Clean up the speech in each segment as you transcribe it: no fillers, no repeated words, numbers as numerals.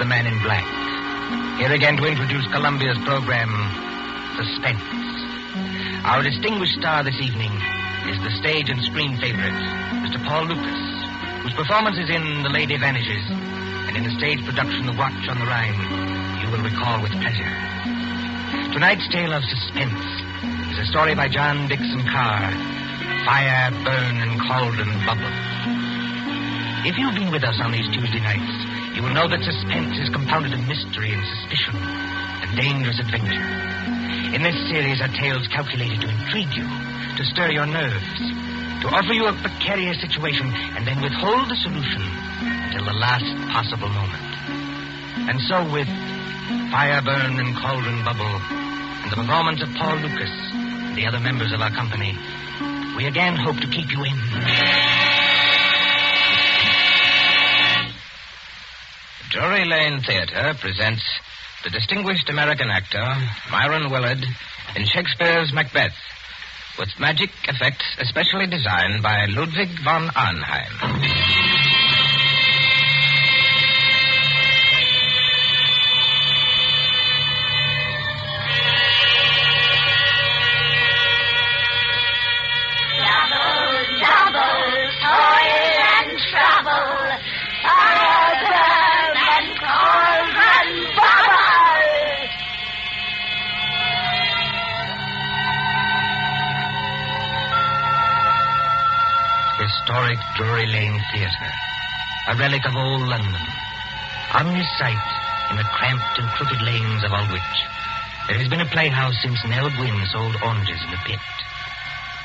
the Man in Black. Here again to introduce Columbia's program, Suspense. Our distinguished star this evening is the stage and screen favorite, Mr. Paul Lucas, whose performances in The Lady Vanishes and in the stage production of Watch on the Rhine you will recall with pleasure. Tonight's tale of suspense is a story by John Dixon Carr, Fire, Burn, and Cauldron Bubble. If you've been with us on these Tuesday nights, you will know that suspense is compounded of mystery and suspicion and dangerous adventure. In this series are tales calculated to intrigue you, to stir your nerves, to offer you a precarious situation and then withhold the solution until the last possible moment. And so with Fire, Burn, and Cauldron Bubble and the performance of Paul Lucas and the other members of our company, we again hope to keep you in. Drury Lane Theatre presents the distinguished American actor Myron Willard in Shakespeare's Macbeth, with magic effects especially designed by Ludwig von Arnheim. Historic Drury Lane Theatre, a relic of old London. On this site, in the cramped and crooked lanes of Aldwych, there has been a playhouse since Nell Gwynn sold oranges in the pit.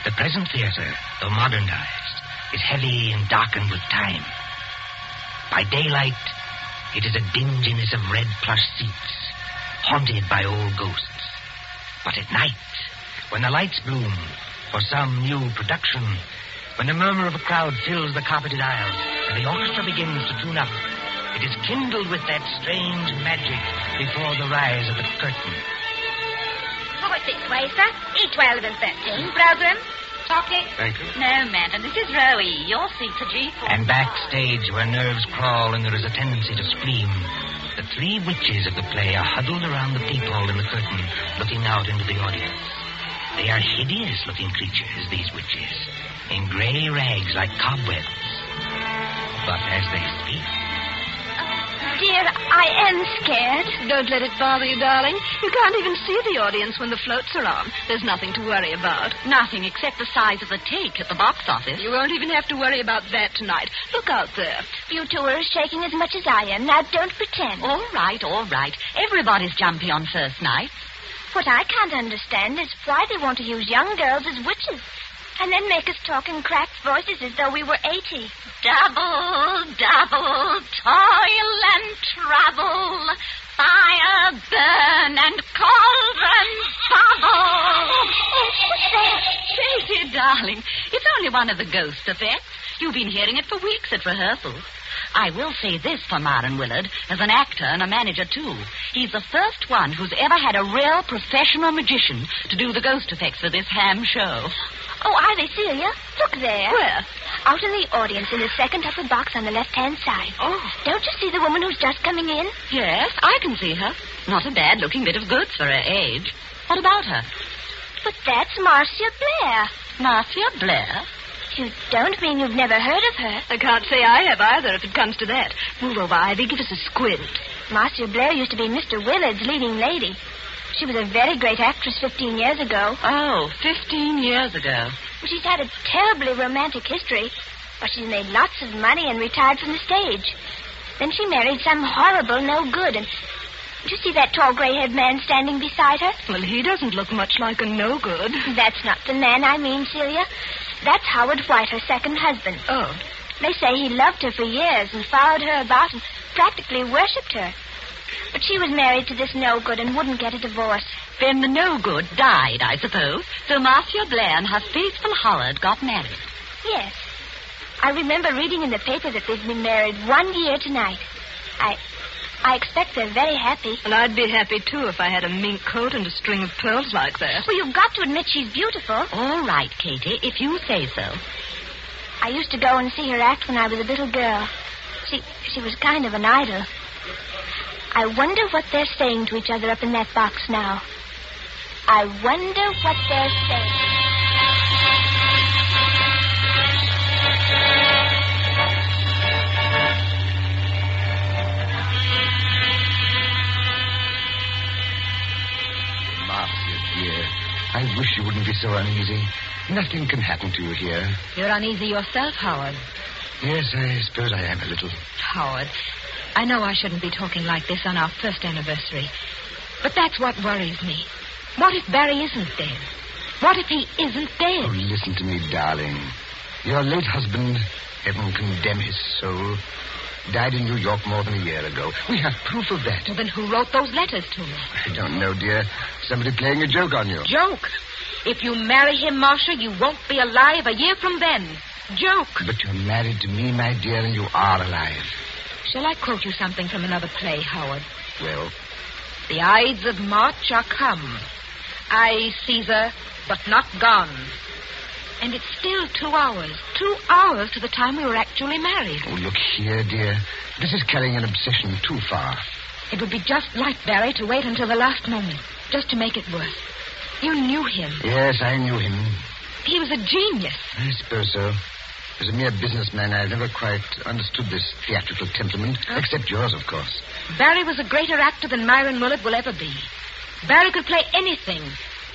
The present theatre, though modernized, is heavy and darkened with time. By daylight, it is a dinginess of red plush seats, haunted by old ghosts. But at night, when the lights bloom for some new production, when the murmur of a crowd fills the carpeted aisles and the orchestra begins to tune up, it is kindled with that strange magic before the rise of the curtain. Oh, it's this way, sir. E12 and 13 program. Chocolate? Thank you. No, madam. This is row E. Your seat's a G4. And backstage, where nerves crawl and there is a tendency to scream, the three witches of the play are huddled around the peephole in the curtain, looking out into the audience. They are hideous-looking creatures, these witches, in gray rags like cobwebs. But as they speak... Dear, I am scared. Don't let it bother you, darling. You can't even see the audience when the floats are on. There's nothing to worry about. Nothing except the size of the take at the box office. You won't even have to worry about that tonight. Look out there. You two are shaking as much as I am. Now, don't pretend. All right. Everybody's jumpy on first night. What I can't understand is why they want to use young girls as witches and then make us talk in cracked voices as though we were 80. Double, toil and trouble, fire, burn, and cauldron bubble. Oh, what's that? Katie, darling, it's only one of the ghost effects. You've been hearing it for weeks at rehearsals. I will say this for Myron Willard, as an actor and a manager, too. He's the first one who's ever had a real professional magician to do the ghost effects for this ham show. Oh, are they, Celia? Look there. Where? Out in the audience in the second upper box on the left-hand side. Oh. Don't you see the woman who's just coming in? Yes, I can see her. Not a bad-looking bit of goods for her age. What about her? But that's Marcia Blair. Marcia Blair? You don't mean you've never heard of her? I can't say I have either, if it comes to that. Move over, Ivy. Give us a squint. Marcia Blair used to be Mr. Willard's leading lady. She was a very great actress 15 years ago. Oh, 15 years ago. She's had a terribly romantic history, but she's made lots of money and retired from the stage. Then she married some horrible no-good, and... Do you see that tall gray-haired man standing beside her? Well, he doesn't look much like a no-good. That's not the man I mean, Celia. That's Howard White, her second husband. Oh. They say he loved her for years and followed her about and practically worshipped her. But she was married to this no-good and wouldn't get a divorce. Then the no-good died, I suppose. So Marcia Blair and her faithful Howard got married. Yes. I remember reading in the paper that they've been married 1 year tonight. I expect they're very happy. And I'd be happy, too, if I had a mink coat and a string of pearls like that. Well, you've got to admit she's beautiful. All right, Katie, if you say so. I used to go and see her act when I was a little girl. She was kind of an idol. I wonder what they're saying to each other up in that box now. I wonder what they're saying. Marcia, dear, I wish you wouldn't be so uneasy. Nothing can happen to you here. You're uneasy yourself, Howard. Yes, I suppose I am a little. Howard, I know I shouldn't be talking like this on our first anniversary, but that's what worries me. What if Barry isn't dead? What if he isn't dead? Oh, listen to me, darling. Your late husband, heaven condemn his soul, died in New York more than a year ago. We have proof of that. Well, then who wrote those letters to me? I don't know, dear. Somebody playing a joke on you. Joke? If you marry him, Marcia, you won't be alive a year from then. Joke. But you're married to me, my dear, and you are alive. Shall I quote you something from another play, Howard? Well? The Ides of March are come. I, Caesar, but not gone. And it's still 2 hours. 2 hours to the time we were actually married. Oh, look here, dear. This is carrying an obsession too far. It would be just like Barry to wait until the last moment, just to make it worse. You knew him. Yes, I knew him. He was a genius. I suppose so. As a mere businessman, I've never quite understood this theatrical temperament, except yours, of course. Barry was a greater actor than Myron Willard will ever be. Barry could play anything,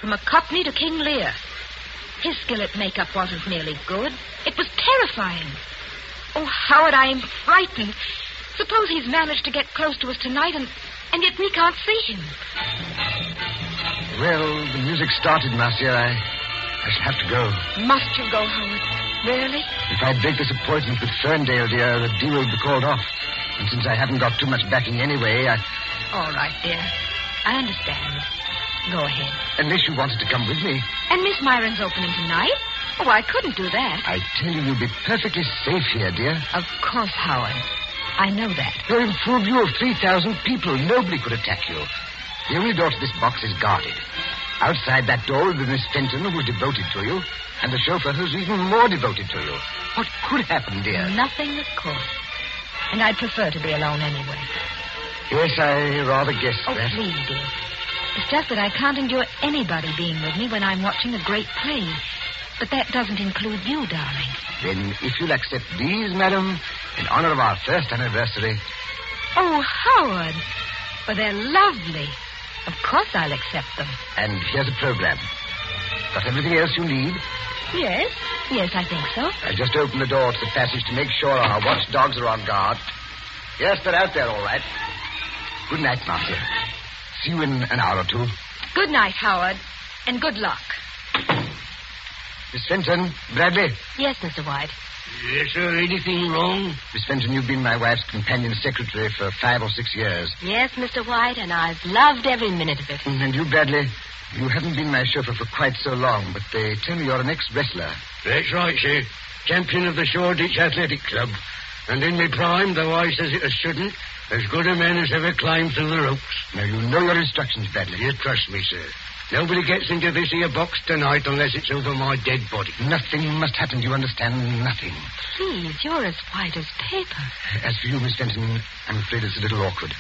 from a Cockney to King Lear. His skill at makeup wasn't merely good. It was terrifying. Oh, Howard, I am frightened. Suppose he's managed to get close to us tonight, and yet we can't see him. Well, the music started, Marcia. I shall have to go. Must you go, Howard? Really? If I break this appointment with Ferndale, dear, the deal will be called off. And since I haven't got too much backing anyway, All right, dear. I understand. Go ahead. Unless you wanted to come with me. And Miss Myron's opening tonight? Oh, I couldn't do that. I tell you, you'll be perfectly safe here, dear. Of course, Howard. I know that. You're in full view of 3,000 people. Nobody could attack you. The only door to this box is guarded. Outside that door will be Miss Fenton, who's devoted to you, and the chauffeur who's even more devoted to you. What could happen, dear? Nothing, of course. And I'd prefer to be alone anyway. Yes, I rather guessed that. Oh, please, dear. It's just that I can't endure anybody being with me when I'm watching a great play. But that doesn't include you, darling. Then, if you'll accept these, madam, in honor of our first anniversary. Oh, Howard. Well, they're lovely. Of course I'll accept them. And here's a program. Got everything else you need? Yes. Yes, I think so. I just opened the door to the passage to make sure our watchdogs are on guard. Yes, they're out there, all right. Good night, Marcia. See you in an hour or two. Good night, Howard. And good luck. Miss Fenton, Bradley. Yes, Mr. White. Yes, sir. Anything wrong? Miss Fenton, you've been my wife's companion secretary for 5 or 6 years. Yes, Mr. White, and I've loved every minute of it. And you, Bradley, you haven't been my chauffeur for quite so long, but they tell me you're an ex-wrestler. That's right, sir. Champion of the Shoreditch Athletic Club. And in my prime, though I says it as shouldn't, as good a man as ever climbed through the ropes. Now, you know your instructions, Bradley. You trust me, sir. Nobody gets into this here box tonight unless it's over my dead body. Nothing must happen, do you understand? Nothing. Please, you're as white as paper. As for you, Miss Fenton, I'm afraid it's a little awkward.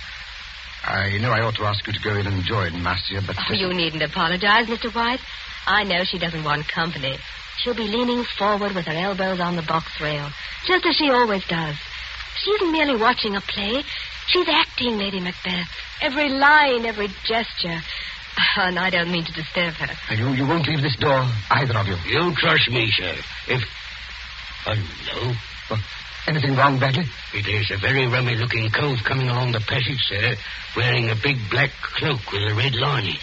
I know I ought to ask you to go in and join Marcia, but... Oh, you needn't apologize, Mr. White. I know she doesn't want company. She'll be leaning forward with her elbows on the box rail, just as she always does. She isn't merely watching a play. She's acting Lady Macbeth. Every line, every gesture. And I don't mean to disturb her. You won't leave this door, either of you. You trust me, sir. If... Hello? Well, anything wrong, Bradley? There's a very rummy-looking cove coming along the passage, sir, wearing a big black cloak with a red lining.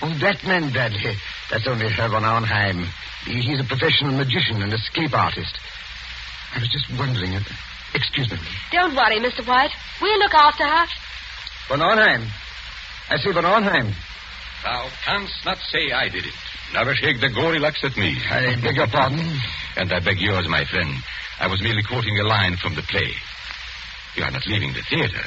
Oh, that man, Bradley. That's only Herr von Arnheim. He's a professional magician and escape artist. I was just wondering... Excuse me. Don't worry, Mr. White. We'll look after her. Von Arnheim. I say von Arnheim. Thou canst not say I did it. Never shake the gory locks at me. I beg your pardon. And I beg yours, my friend. I was merely quoting a line from the play. You are not leaving the theater.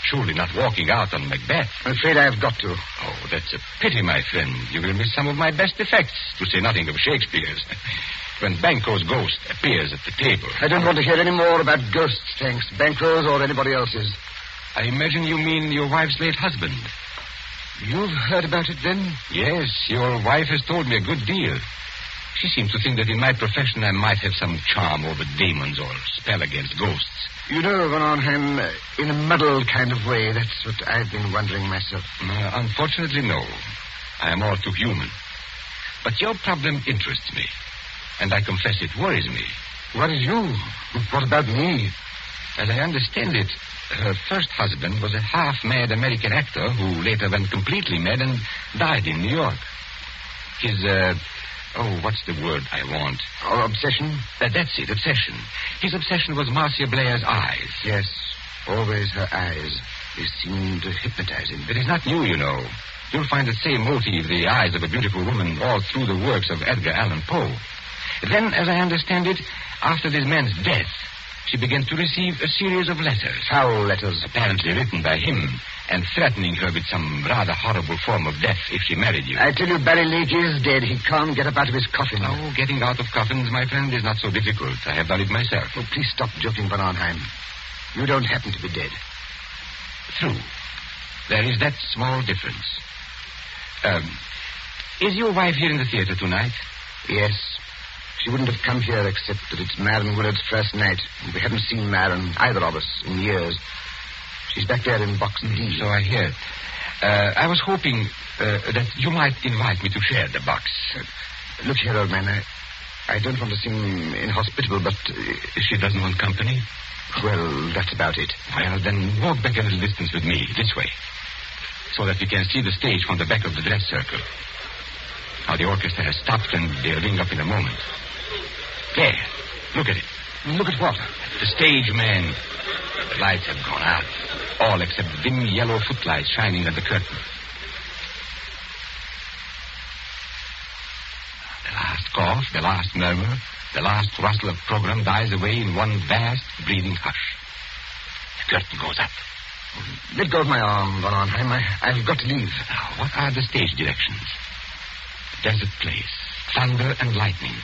Surely not walking out on Macbeth. I'm afraid I've got to. Oh, that's a pity, my friend. You will miss some of my best effects, to say nothing of Shakespeare's. When Banquo's ghost appears at the table. I don't want to hear any more about ghosts, thanks. Banquo's or anybody else's. I imagine you mean your wife's late husband. You've heard about it, then? Yes, your wife has told me a good deal. She seems to think that in my profession I might have some charm over demons or spell against ghosts. You know, Van Arnhem, in a muddled kind of way, that's what I've been wondering myself. Unfortunately, no. I am all too human. But your problem interests me. And I confess it worries me. Worries you? What about me? As I understand it, her first husband was a half-mad American actor who later went completely mad and died in New York. His, what's the word I want? Or obsession? That's it, obsession. His obsession was Marcia Blair's eyes. Yes, always her eyes. They seemed to hypnotize him. It is not new, you know. You'll find the same motive, the eyes of a beautiful woman, all through the works of Edgar Allan Poe. Then, as I understand it, after this man's death, she began to receive a series of letters. Foul letters. Apparently written by him, and threatening her with some rather horrible form of death if she married you. I tell you, Barry Lake is dead. He can't get up out of his coffin. Oh, getting out of coffins, my friend, is not so difficult. I have done it myself. Oh, please stop joking, Van Arnhem. You don't happen to be dead. True. There is that small difference. Is your wife here in the theater tonight? Yes. She wouldn't have come here except that it's Marion Willard's first night. We haven't seen Marion, either of us, in years. She's back there in box D. So I hear. I was hoping that you might invite me to share the box. Look here, old man. I don't want to seem inhospitable, but... She doesn't want company? Well, that's about it. Well, then walk back a little distance with me, this way, so that we can see the stage from the back of the dress circle. Now, the orchestra has stopped, and they'll ring up in a moment. There. Look at it. Look at what? The stage, man. The lights have gone out. All except dim yellow footlights shining at the curtain. The last cough, the last murmur, the last rustle of program dies away in one vast, breathing hush. The curtain goes up. Let go of my arm, Van Arnhem. I've got to leave. Now, what are the stage directions? Desert place. Thunder and lightning.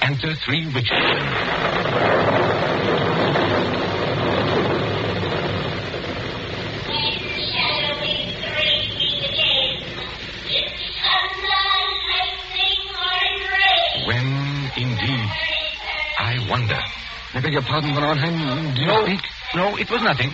Enter 3 witches. When, indeed, I wonder. I beg your pardon, Van Arnhem. Do you speak? No, it was nothing.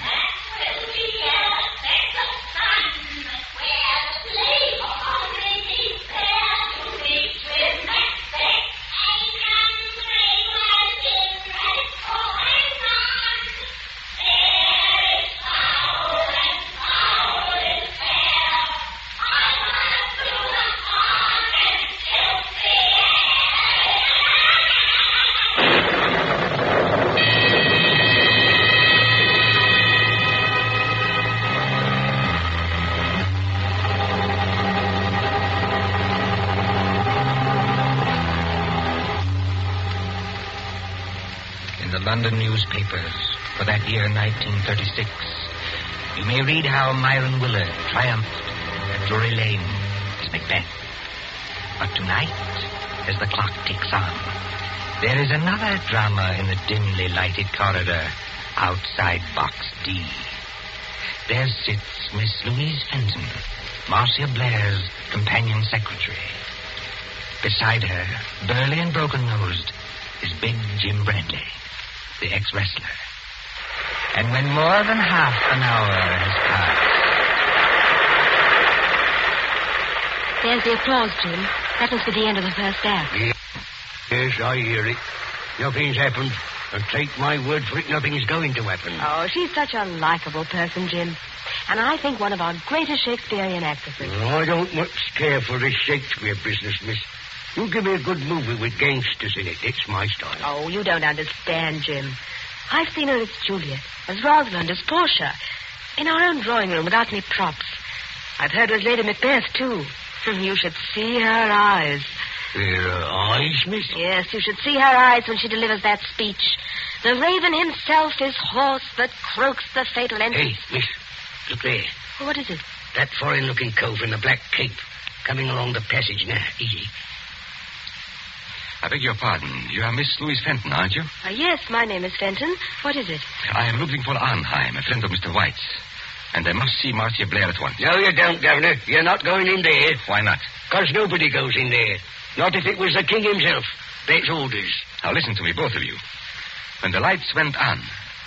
London newspapers for that year 1936, you may read how Myron Willard triumphed at Drury Lane as Macbeth. But tonight, as the clock ticks on, there is another drama in the dimly lighted corridor outside Box D. There sits Miss Louise Fenton, Marcia Blair's companion secretary. Beside her, burly and broken-nosed, is big Jim Bradley, the ex-wrestler. And when more than half an hour has passed... There's the applause, Jim. That must be the end of the first act. Yes, I hear it. Nothing's happened. And take my word for it, nothing's going to happen. Oh, she's such a likable person, Jim. And I think one of our greatest Shakespearean actresses. Well, I don't much care for this Shakespeare business, miss. You give me a good movie with gangsters in it. It's my style. Oh, you don't understand, Jim. I've seen her as Juliet, as Rosalind, as Portia, in our own drawing room without any props. I've heard her as Lady Macbeth, too. You should see her eyes. Her eyes, miss? Yes, you should see her eyes when she delivers that speech. The raven himself is hoarse that croaks the fatal end. Hey, miss, look there. What is it? That foreign-looking cove in the black cape. Coming along the passage now. Easy. I beg your pardon. You are Miss Louise Fenton, aren't you? Yes, my name is Fenton. What is it? I am looking for Arnheim, a friend of Mr. White's. And I must see Marcia Blair at once. No, you don't, Governor. You're not going in there. Why not? Because nobody goes in there. Not if it was the king himself. That's orders. Now listen to me, both of you. When the lights went on,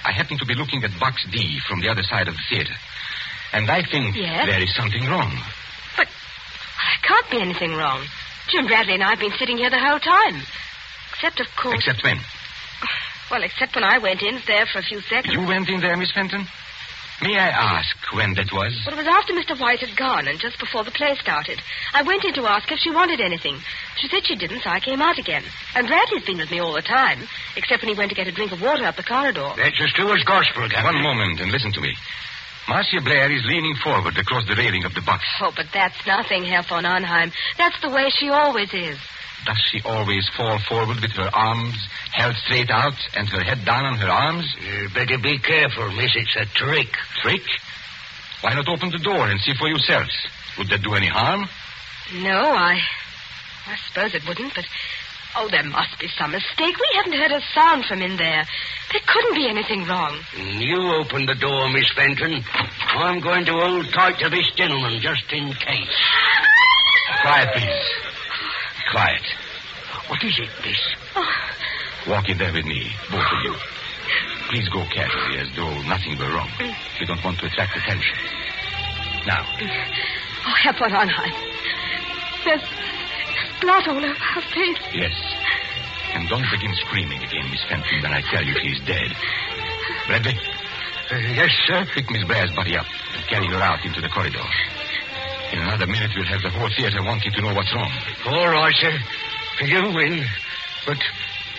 I happened to be looking at Box D from the other side of the theater. And I think there is something wrong. But there can't be anything wrong. Jim Bradley and I have been sitting here the whole time. Except, of course... Except when? Well, except when I went in there for a few seconds. You went in there, Miss Fenton? May I ask when that was? Well, it was after Mr. White had gone and just before the play started. I went in to ask if she wanted anything. She said she didn't, so I came out again. And Bradley's been with me all the time, except when he went to get a drink of water up the corridor. That's as true as gospel, Governor. One moment and listen to me. Marcia Blair is leaning forward across the railing of the box. Oh, but that's nothing, Herr von Arnheim. That's the way she always is. Does she always fall forward with her arms held straight out and her head down on her arms? You better be careful, miss. It's a trick. Trick? Why not open the door and see for yourselves? Would that do any harm? No, I suppose it wouldn't, but... Oh, there must be some mistake. We haven't heard a sound from in there. There couldn't be anything wrong. You open the door, Miss Fenton. I'm going to hold tight to this gentleman, just in case. Quiet, please. Quiet. What is it, miss? Oh. Walk in there with me, both of you. Please go carefully, as though nothing were wrong. We don't want to attract attention. Now. Oh, Herr von Arnheim. There's blood all over her face. Yes. And don't begin screaming again, Miss Fenton, when I tell you she's dead. Bradley? Yes, sir? Pick Miss Blair's body up and carry her out into the corridor. In another minute, we'll have the whole theater wanting to know what's wrong. All right, sir. You win. But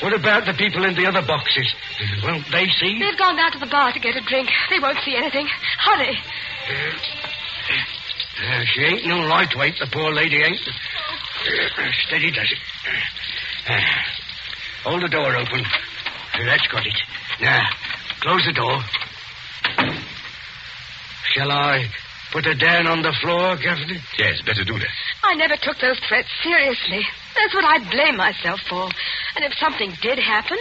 what about the people in the other boxes? Won't they see? They've gone down to the bar to get a drink. They won't see anything. Hurry. She ain't no lightweight, the poor lady ain't. Steady does it. Hold the door open. That's got it. Now, close the door. Shall I put her down on the floor, Governor? Yes, better do that. I never took those threats seriously. That's what I blame myself for. And if something did happen,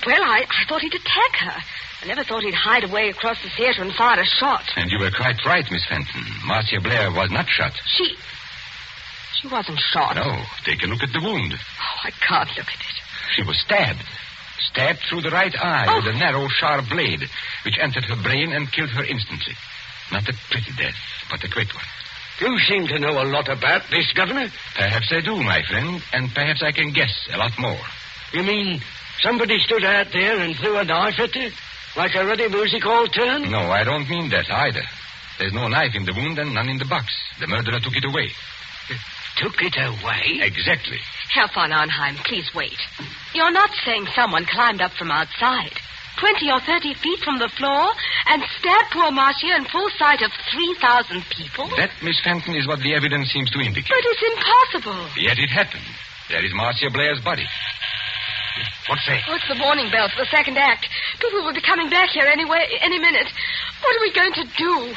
well, I thought he'd attack her. I never thought he'd hide away across the theater and fire a shot. And you were quite right, Miss Fenton. Marcia Blair was not shot. She wasn't shot. No. Take a look at the wound. Oh, I can't look at it. She was stabbed. Stabbed through the right eye with a narrow, sharp blade, which entered her brain and killed her instantly. Not a pretty death, but a quick one. You seem to know a lot about this, Governor. Perhaps I do, my friend, and perhaps I can guess a lot more. You mean somebody stood out there and threw a knife at her? Like a ruddy music hall turn? No, I don't mean that either. There's no knife in the wound and none in the box. The murderer took it away. Took it away? Exactly. Herr von Arnheim, please wait. You're not saying someone climbed up from outside, 20 or 30 feet from the floor, and stabbed poor Marcia in full sight of 3,000 people? That, Miss Fenton, is what the evidence seems to indicate. But it's impossible. Yet it happened. There is Marcia Blair's body. What's that? Oh, it's the warning bell for the second act. People will be coming back here any minute. What are we going to do?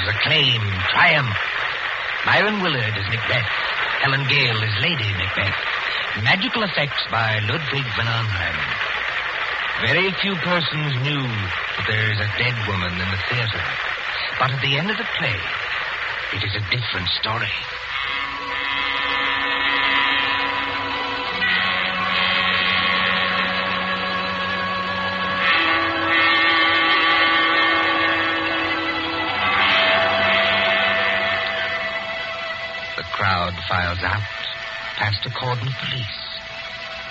Acclaimed, triumph. Myron Willard as Macbeth. Helen Gale as Lady Macbeth. Magical effects by Ludwig van Arnheim. Very few persons knew that there is a dead woman in the theater. But at the end of the play, it is a different story. The crowd files out, past a cordon of police.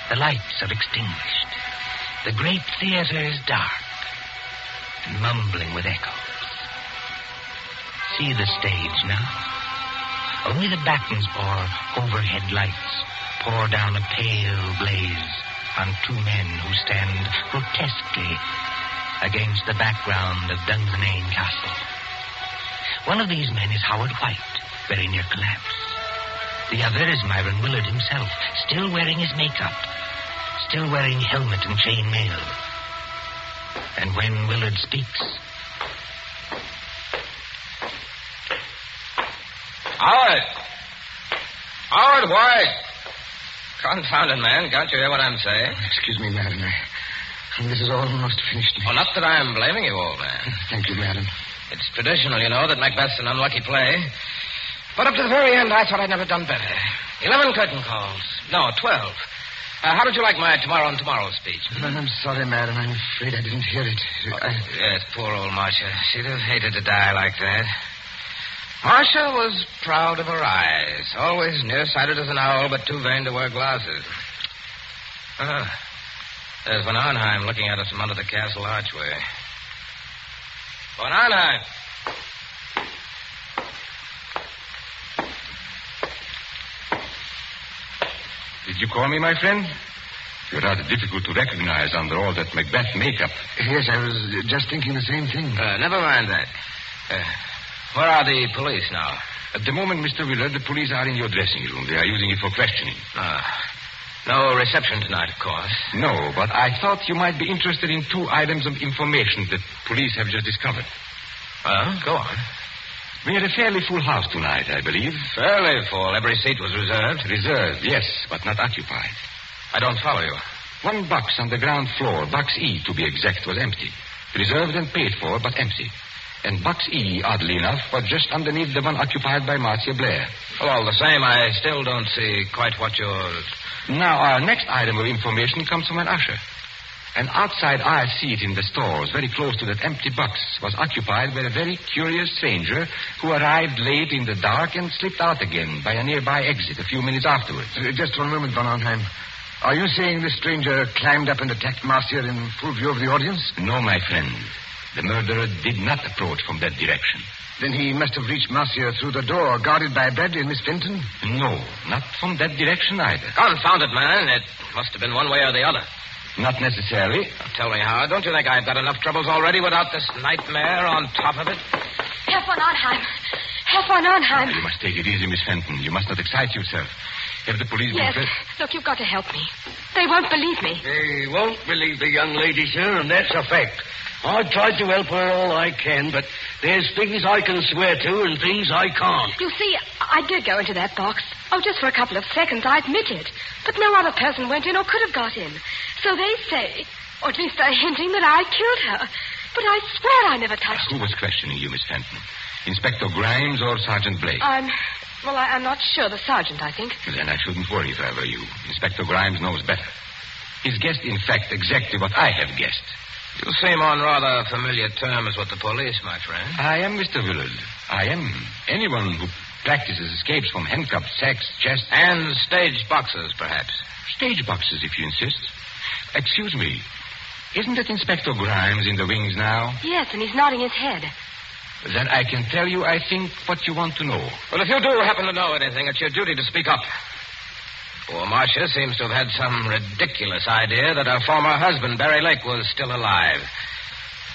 The lights are extinguished. The great theater is dark. mumbling with echoes. See the stage now. Only the battens or overhead lights pour down a pale blaze on two men who stand grotesquely against the background of Dunsinane Castle. One of these men is Howard White, very near collapse. The other is Myron Willard himself, still wearing his makeup, still wearing helmet and chain mail. And when Willard speaks... Howard White! Confounded man, can't you hear what I'm saying? Excuse me, madam. This is almost finished. Oh, not that I'm blaming you, old man. Thank you, madam. It's traditional, you know, that Macbeth's an unlucky play. But up to the very end, I thought I'd never done better. 11 curtain calls. No, 12. How did you like my tomorrow and tomorrow speech? I'm sorry, madam. I'm afraid I didn't hear it. Yes, poor old Marcia. She'd have hated to die like that. Marcia was proud of her eyes. Always nearsighted as an owl, but too vain to wear glasses. There's Von Arnheim looking at us from under the castle archway. Von Arnheim! Did you call me, my friend? You're rather difficult to recognize under all that Macbeth makeup. Yes, I was just thinking the same thing. Never mind that. Where are the police now? At the moment, Mr. Willard, the police are in your dressing room. They are using it for questioning. No reception tonight, of course. No, but I thought you might be interested in 2 items of information that police have just discovered. Well, go on. We had a fairly full house tonight, I believe. Fairly full. Every seat was reserved. Reserved, yes, but not occupied. I don't follow you. 1 box on the ground floor, box E to be exact, was empty. Reserved and paid for, but empty. And box E, oddly enough, was just underneath the one occupied by Marcia Blair. Well, all the same, I still don't see quite what you're... Now, our next item of information comes from an usher. An outside aisle seat in the stores, very close to that empty box, was occupied by a very curious stranger who arrived late in the dark and slipped out again by a nearby exit a few minutes afterwards. Just one moment, Von Arnheim. Are you saying this stranger climbed up and attacked Marcia in full view of the audience? No, my friend. The murderer did not approach from that direction. Then he must have reached Marcia through the door, guarded by Bradley and Miss Fenton? No, not from that direction either. Confound it, man. It must have been one way or the other. Not necessarily. Tell me, Howard, don't you think I've got enough troubles already without this nightmare on top of it? Herr von Arnheim. Herr von Arnheim. You must take it easy, Miss Fenton. You must not excite yourself. Have the police Yes. been... Look, you've got to help me. They won't believe me. They won't believe the young lady, sir, and that's a fact. I've tried to help her all I can, but there's things I can swear to and things I can't. You see, I did go into that box. Oh, just for a couple of seconds, I admit it. But no other person went in or could have got in. So they say, or at least they're hinting that I killed her. But I swear I never touched her. Who was questioning you, Miss Fenton? Inspector Grimes or Sergeant Blake? I'm not sure. The sergeant, I think. Then I shouldn't worry if I were you. Inspector Grimes knows better. He's guessed, in fact, exactly what I have guessed. You seem on rather familiar terms with the police, my friend. I am Mr. Willard. I am. Anyone who practices escapes from handcuffs, sacks, chests... And stage boxes, perhaps. Stage boxes, if you insist. Excuse me. Isn't it Inspector Grimes in the wings now? Yes, and he's nodding his head. Then I can tell you, I think, what you want to know. Well, if you do happen to know anything, it's your duty to speak up. Poor Marcia seems to have had some ridiculous idea that her former husband, Barry Lake, was still alive.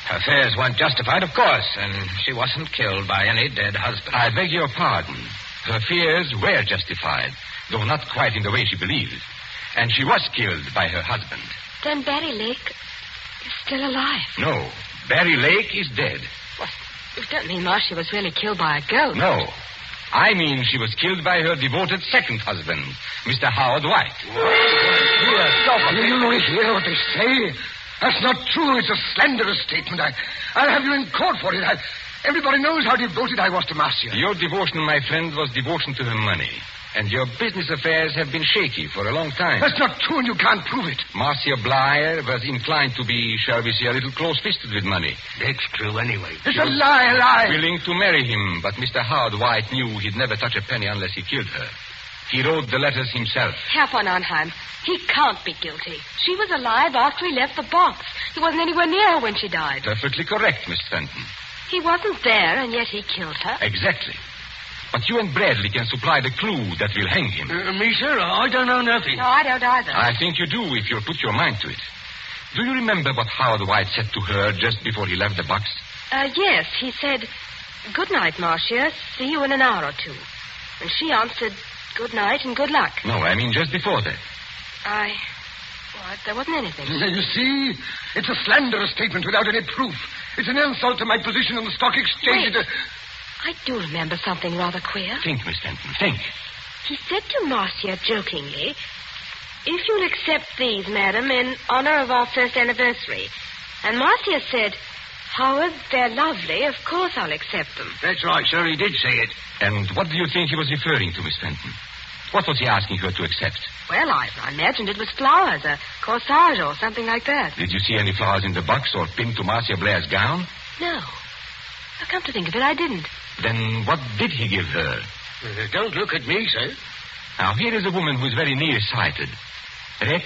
Her fears weren't justified, of course, and she wasn't killed by any dead husband. I beg your pardon. Her fears were justified, though not quite in the way she believed. And she was killed by her husband. Then Barry Lake is still alive. No, Barry Lake is dead. Well, you don't mean Marcia was really killed by a ghost? No. I mean she was killed by her devoted second husband, Mr. Howard White. You don't hear what they say? That's not true. It's a slanderous statement. I'll have you in court for it. Everybody knows how devoted I was to Marcia. Your devotion, my friend, was devotion to her money. And your business affairs have been shaky for a long time. That's not true, and you can't prove it. Marcia Blair was inclined to be, shall we say, a little close-fisted with money. That's true anyway. It's a lie. Willing to marry him, but Mr. Howard White knew he'd never touch a penny unless he killed her. He wrote the letters himself. Herr von Arnheim, he can't be guilty. She was alive after he left the box. He wasn't anywhere near her when she died. Perfectly correct, Miss Fenton. He wasn't there, and yet he killed her. Exactly. But you and Bradley can supply the clue that will hang him. Me, sir? I don't know nothing. No, I don't either. I think you do if you'll put your mind to it. Do you remember what Howard White said to her just before he left the box? Yes, he said, "Good night, Marcia. See you in an hour or two." And she answered, "Good night and good luck." No, I mean just before that. There wasn't anything. You see? It's a slanderous statement without any proof. It's an insult to my position on the stock exchange. Wait. I do remember something rather queer. Think, Miss Fenton, think. He said to Marcia jokingly, "If you'll accept these, madam, in honor of our first anniversary." And Marcia said, "Howard, they're lovely. Of course I'll accept them." That's right, sir. He did say it. And what do you think he was referring to, Miss Fenton? What was he asking her to accept? Well, I imagined it was flowers, a corsage or something like that. Did you see any flowers in the box or pinned to Marcia Blair's gown? No. Come to think of it, I didn't. Then what did he give her? Don't look at me, sir. Now, here is a woman who is very nearsighted,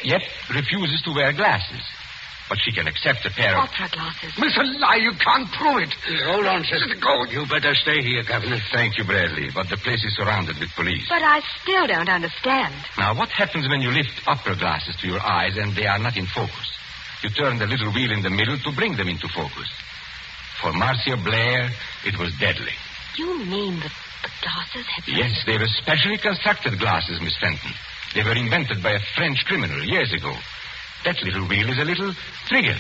yet refuses to wear glasses. But she can accept a pair of... Opera glasses. It's a lie. You can't prove it. Hold on, sir. Go. You better stay here, Governor. Thank you, Bradley, but the place is surrounded with police. But I still don't understand. Now, what happens when you lift opera glasses to your eyes and they are not in focus? You turn the little wheel in the middle to bring them into focus. For Marcia Blair, it was deadly. You mean the glasses had... Yes, they were specially constructed glasses, Miss Fenton. They were invented by a French criminal years ago. That little wheel is a little trigger.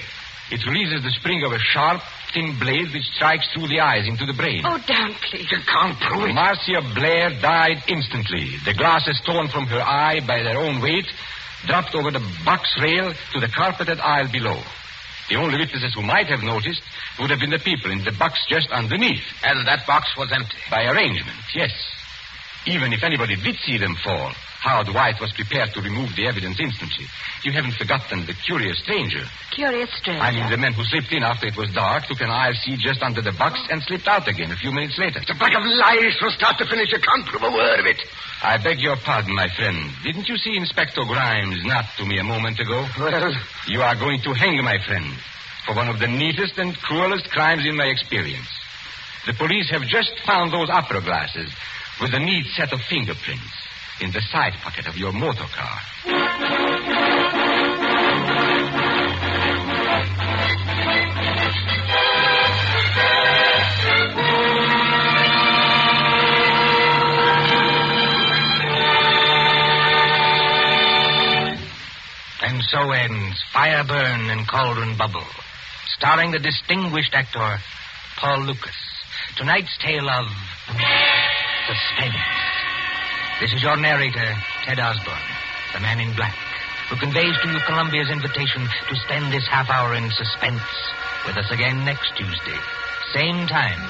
It releases the spring of a sharp, thin blade which strikes through the eyes into the brain. Oh, don't, please. You can't prove it. Marcia Blair died instantly. The glasses torn from her eye by their own weight dropped over the box rail to the carpeted aisle below. The only witnesses who might have noticed would have been the people in the box just underneath. And that box was empty. By arrangement, yes. Even if anybody did see them fall, Howard White was prepared to remove the evidence instantly. You haven't forgotten the curious stranger. Curious stranger? I mean the man who slipped in after it was dark, took an aisle seat just under the box, and slipped out again a few minutes later. It's a pack of lies from start to finish. You can't prove a word of it. I beg your pardon, my friend. Didn't you see Inspector Grimes nod to me a moment ago? Well... You are going to hang, my friend, for one of the neatest and cruelest crimes in my experience. The police have just found those opera glasses with a neat set of fingerprints in the side pocket of your motor car. And so ends Fire Burn and Cauldron Bubble, starring the distinguished actor Paul Lucas. Tonight's tale of suspense. This is your narrator, Ted Osborne, the man in black, who conveys to you Columbia's invitation to spend this half hour in suspense with us again next Tuesday. Same time,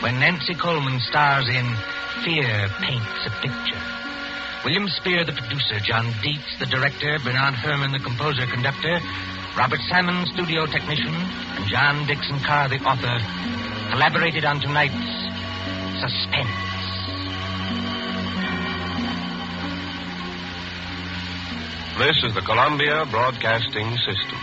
when Nancy Coleman stars in Fear Paints a Picture. William Spear, the producer, John Dietz, the director, Bernard Herrmann, the composer-conductor, Robert Salmon, studio technician, and John Dixon Carr, the author, collaborated on tonight's Suspense. This is the Columbia Broadcasting System.